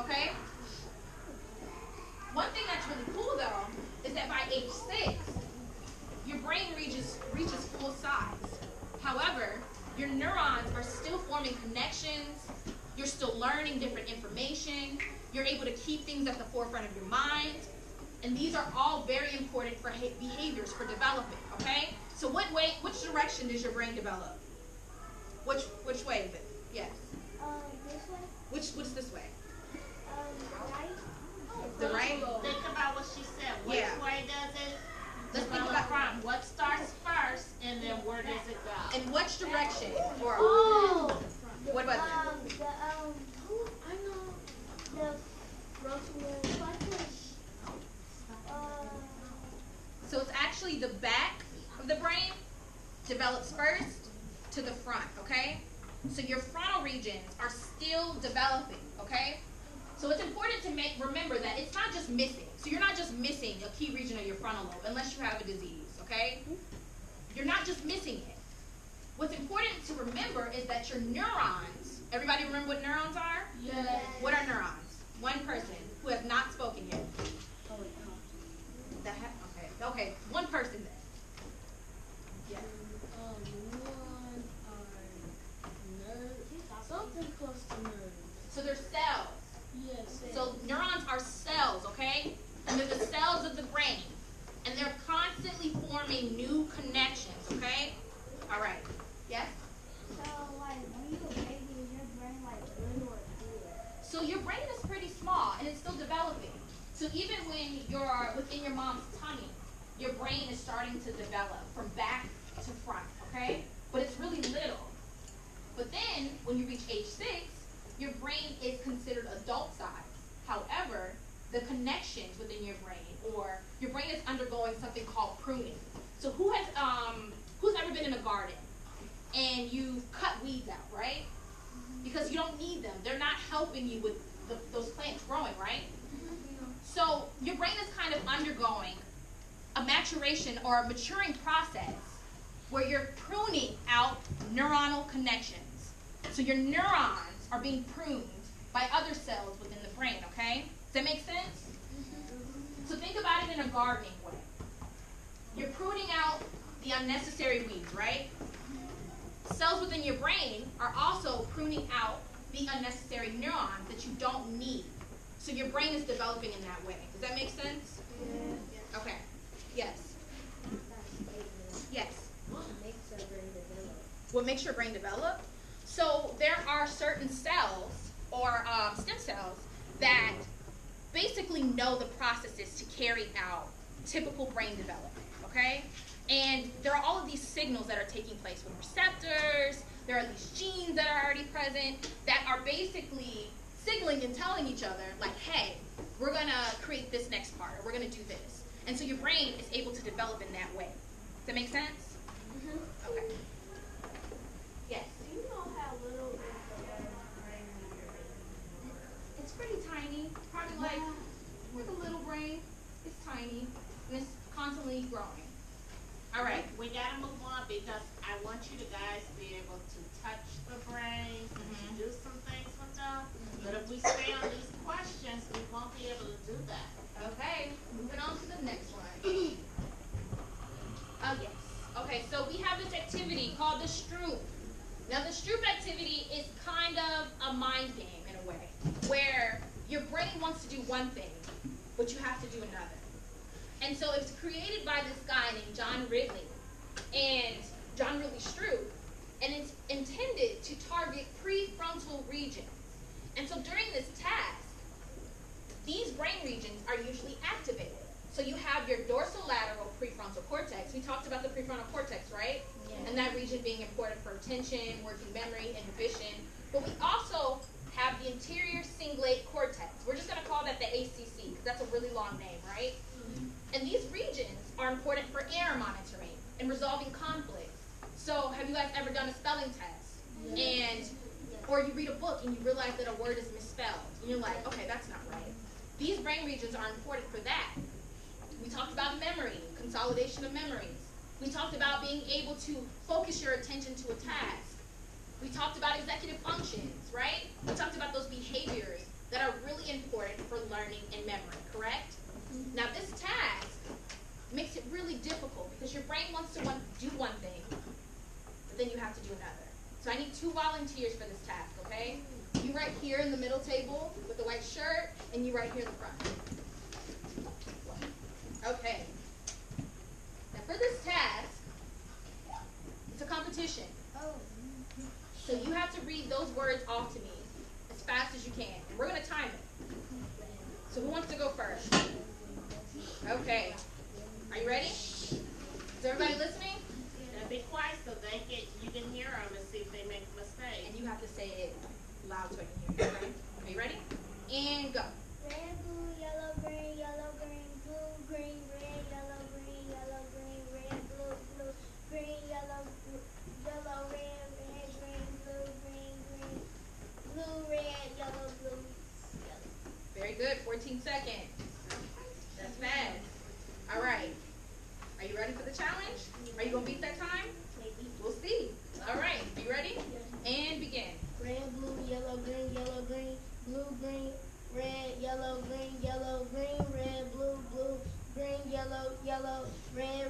Okay? One thing that's really cool, though, is that by age 6, your brain reaches full size. However, your neurons are still forming connections. You're still learning different information. You're able to keep things at the forefront of your mind. And these are all very important for behaviors for developing, okay? So which direction does your brain develop? Which way is it? Yes. This way. What's this way? Right. The right? Think about what she said. Which way does it Let's think develop about from? What starts first, and then where does it go? in which direction? Or what was it? I know the So it's actually the back of the brain develops first to the front, okay? So your frontal regions are still developing, okay? So it's important to remember that it's not just missing. So you're not just missing a key region of your frontal lobe unless you have a disease, okay? You're not just missing it. What's important to remember is that your neurons, everybody remember what neurons are? Yes. What are neurons? One person who has not spoken yet. Okay, one person then. Yes. something close to nerves. So they're cells. Yes. So neurons are cells, okay? And they're the cells of the brain. And they're constantly forming new connections, okay? All right. Yes? So, like, when you're a baby, is your brain, like, little or big? So your brain is pretty small, and it's still developing. So even when you're within your mom's tummy, your brain is starting to develop from back to front, okay? But it's really little. But then, when you reach age 6, your brain is considered adult size. However, the connections within your brain, or your brain is undergoing something called pruning. So who's ever been in a garden and you've cut weeds out, right? Because you don't need them. They're not helping you with those plants growing, right? So your brain is kind of undergoing a maturation or a maturing process where you're pruning out neuronal connections. So your neurons are being pruned by other cells within the brain, okay? Does that make sense? So think about it in a gardening way. You're pruning out the unnecessary weeds, right? Cells within your brain are also pruning out the unnecessary neurons that you don't need. So your brain is developing in that way. Does that make sense? Yeah. Okay. Yes. Yes. What makes our brain develop? What makes your brain develop? So there are certain cells or stem cells that basically know the processes to carry out typical brain development, okay? And there are all of these signals that are taking place with receptors. There are these genes that are already present that are basically signaling and telling each other, like, hey, we're going to create this next part, or we're going to do this. And so your brain is able to develop in that way. Does that make sense? Mm-hmm. Okay. Yes? Do you know how little is the brain? It's pretty tiny, probably like a little brain. It's tiny, and it's constantly growing. All right. We gotta move on because I want you guys to be able to touch the brain, do some things with them. But if we stay on these questions, we won't be able to do that. Okay, moving on to the next one. Oh, yes. Okay, so we have this activity called the Stroop. Now, the Stroop activity is kind of a mind game in a way, where your brain wants to do one thing, but you have to do another. And so it's created by this guy named John Ridley Stroop, and it's intended to target prefrontal regions. And so during this task, these brain regions are usually activated. So you have your dorsolateral prefrontal cortex. We talked about the prefrontal cortex, right? Yeah. And that region being important for attention, working memory, inhibition. But we also have the anterior cingulate cortex. We're just going to call that the ACC because that's a really long name, right? And these regions are important for error monitoring and resolving conflicts. So have you guys ever done a spelling test? Or you read a book and you realize that a word is misspelled. And you're like, okay, that's not right. These brain regions are important for that. We talked about memory, consolidation of memories. We talked about being able to focus your attention to a task. We talked about executive functions, right? We talked about those behaviors that are really important volunteers for this task, okay? You right here in the middle table with the white shirt, and you right here in the front. Okay. Now for this task, it's a competition. So you have to read those words off to me as fast as you can. And we're going to time it. So who wants to go first? Okay. Are you ready? Is everybody listening? And be quiet so you can hear them and see if they make a mistake. And you have to say it loud so I can hear you, okay? Are you ready? And go. Red, blue, yellow, green, blue, green, red, yellow, green, red, blue, blue, green, yellow, yellow, red, green, blue, red, yellow, blue, yellow. Very good. 14 seconds. That's fast. All right. Are you ready for the challenge? Are you going to beat that time? Maybe. We'll see. All right. Are you ready? And begin. Red, blue, yellow, green, blue, green, red, yellow, green, red, blue, blue, green, yellow, red,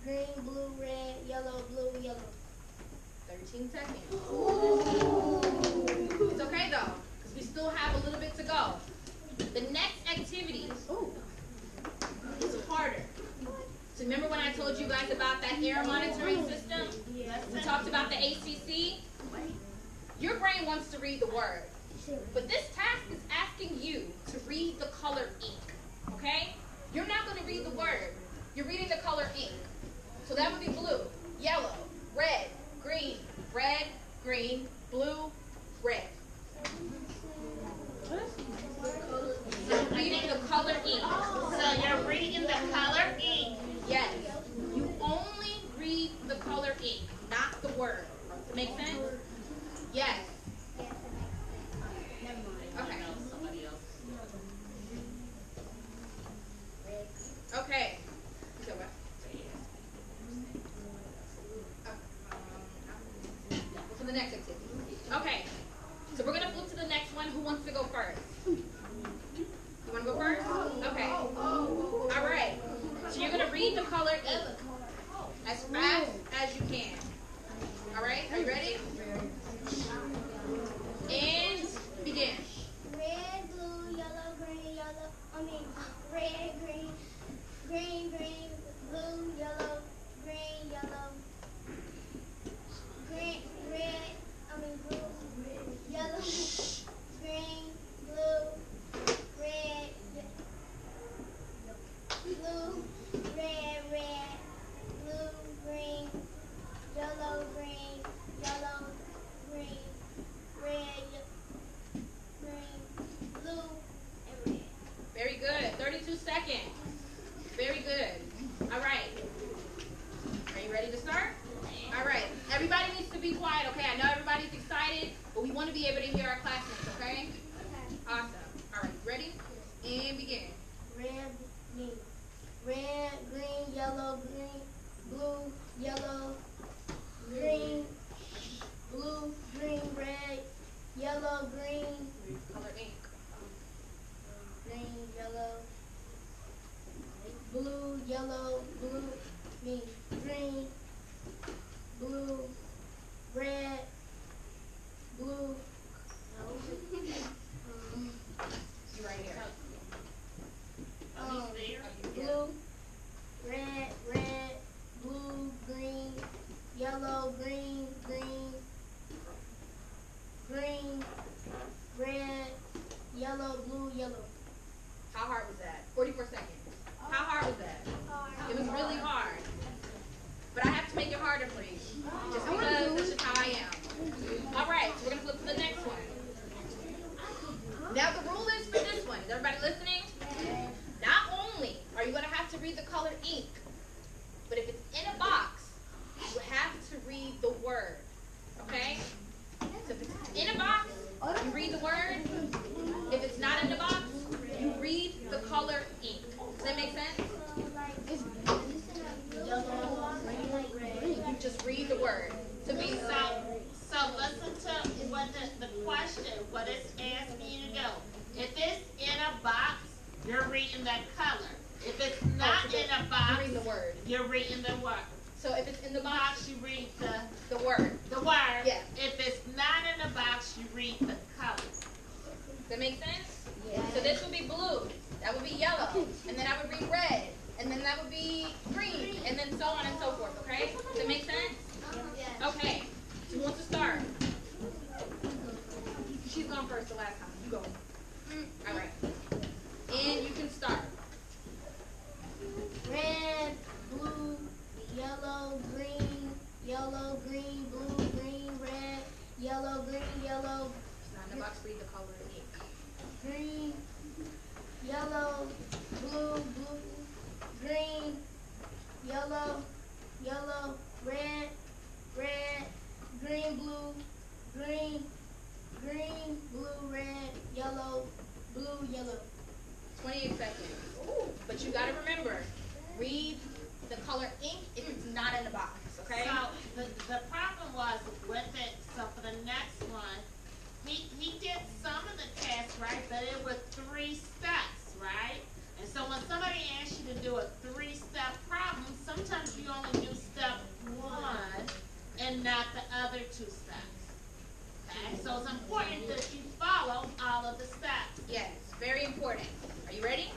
green, blue, red, yellow, blue, yellow. 13 seconds. It's okay though, because we still have a little bit to go. The next activity is harder. So remember when I told you guys about that air monitoring system? We talked about the ACC. Your brain wants to read the word, but this task is asking you to read the color ink, okay? You're not going to read the word. You're reading the color ink. So that would be blue, yellow, red, green, blue, red. You're reading the color ink. So you're reading the color ink. Yes. You only read the color ink, not the word. Does that make sense? Yes. Okay. Okay. So what? What's the next activity? Okay. So we're gonna flip to the next one. Who wants to go first? You wanna go first? Okay. All right. So you're gonna read the color ink as fast as you can. All right. Are you ready? And begin. Red, blue, yellow, green, red, green, blue, yellow, green, blue, yellow, green, blue, red, blue, red, blue, green, yellow, green, red, blue, and red. Very good. 32 seconds. Very good. All right. Are you ready to start? All right. Everybody needs to be quiet, okay? I know everybody's excited, but we want to be able to hear our classmates, okay? Awesome. All right. Ready? And begin. Red, green, yellow, green, blue, yellow, green, blue, green, red, yellow, green, Color ink. green, yellow, blue, green, blue, red, blue, You right here. blue, red, blue, green, yellow, green, red, yellow, blue, yellow. How hard was that? 44 seconds. How hard was that? It was really hard. But I have to make it harder for you. Just because that's just how I am. All right, so we're going to flip to the next one. Now the rule is for this one. Is everybody listening? Not only are you going to have to read the color ink, but if it's in a box, you have to read the word. Okay? So if it's in a box, you read the word. If it's not in the box, you read the color ink. Does that make sense? You just read the word. To be So listen to what the question, what it's asking you to do. If it's in a box, you're reading that color. If it's not in a box, you're reading the word. you're reading the word. So if it's in the box, box, you read the word. the word. Yeah. If it's not in the box, you read the color. Does that make sense? Yeah. So this would be blue. That would be yellow. And then I would read red. And then that would be green. And then so on and so forth, okay? Does that make sense? Yeah. Okay. So who wants to start? She's gone first the last time. You go. All right. And you can start. Red, blue, yellow, green, blue, green, red, yellow, green, yellow, It's not in the box. Read the color ink. green, yellow, blue, green, yellow, red, green, blue, red, yellow, blue, yellow. 28 seconds. But you got to remember, read the color ink if it's not in the box, okay? So the problem was with it. So for the next one, he did some of the tests right, but it was 3 steps, right? And so when somebody asks you to do a 3-step problem, sometimes you only do step 1 and not the other 2 steps. Okay, so it's important that you follow all of the steps. Yes, very important. Are you ready?